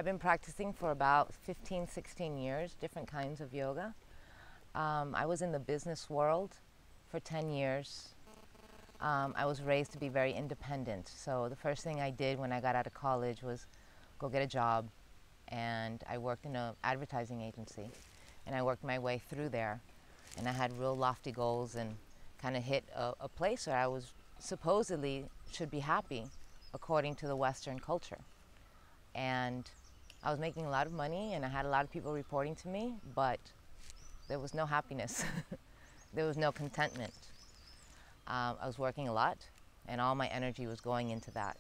I've been practicing for about 15, 16 years, different kinds of yoga. I was in the business world for 10 years. I was raised to be very independent. So the first thing I did when I got out of college was go get a job. And I worked in an advertising agency. And I worked my way through there. And I had real lofty goals and kind of hit a place where I was supposedly should be happy according to the Western culture. And I was making a lot of money and I had a lot of people reporting to me, but there was no happiness. There was no contentment. I was working a lot and all my energy was going into that.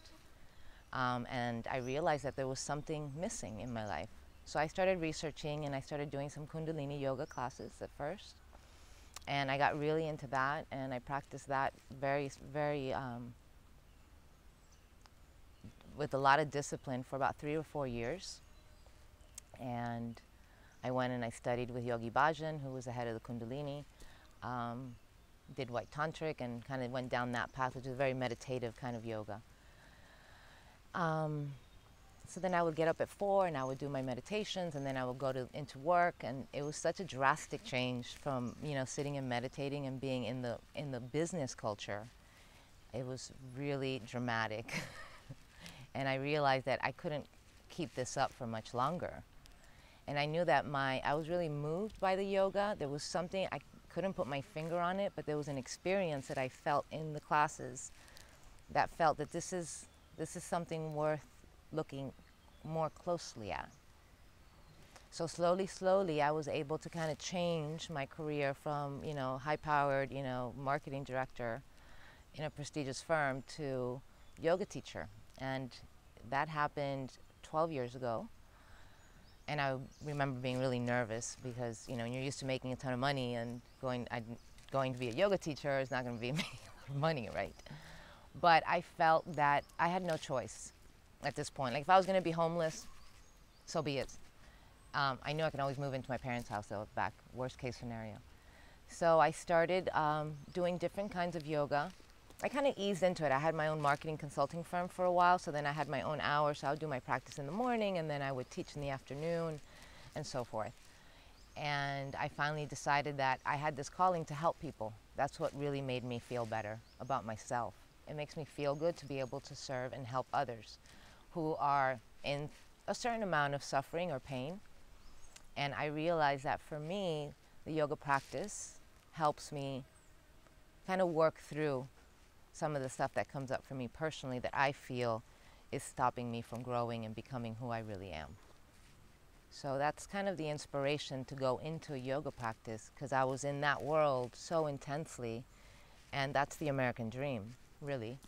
And I realized that there was something missing in my life. So I started researching and I started doing some Kundalini yoga classes at first. And I got really into that and I practiced that with a lot of discipline for about 3 or 4 years. And I went and I studied with Yogi Bhajan, who was the head of the Kundalini, did White Tantric and kind of went down that path, which is a very meditative kind of yoga. So then I would get up at 4 and I would do my meditations and then I would go into work, and it was such a drastic change from, you know, sitting and meditating and being in the business culture. It was really dramatic. And I realized that I couldn't keep this up for much longer. And I knew that I was really moved by the yoga. There was something, I couldn't put my finger on it, but there was an experience that I felt in the classes that felt that this is something worth looking more closely at. So slowly, I was able to kind of change my career from, you know, high-powered, you know, marketing director in a prestigious firm to yoga teacher. And that happened 12 years ago. And I remember being really nervous because, you know, when you're used to making a ton of money and going to be a yoga teacher is not going to be making a lot of money, right? But I felt that I had no choice at this point. Like if I was going to be homeless, so be it. I knew I could always move into my parents' house though, back, worst case scenario. So I started doing different kinds of yoga. I kind of eased into it. I had my own marketing consulting firm for a while, so then I had my own hours. So I would do my practice in the morning, and then I would teach in the afternoon, and so forth. And I finally decided that I had this calling to help people. That's what really made me feel better about myself. It makes me feel good to be able to serve and help others who are in a certain amount of suffering or pain. And I realized that for me, the yoga practice helps me kind of work through some of the stuff that comes up for me personally that I feel is stopping me from growing and becoming who I really am. So that's kind of the inspiration to go into a yoga practice, because I was in that world so intensely, and that's the American dream, really.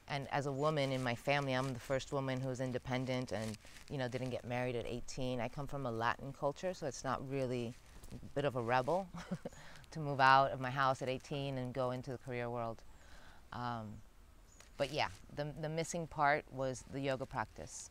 And as a woman in my family, I'm the first woman who's independent and, you know, didn't get married at 18. I come from a Latin culture, so it's not really a bit of a rebel to move out of my house at 18 and go into the career world. But yeah, the missing part was the yoga practice.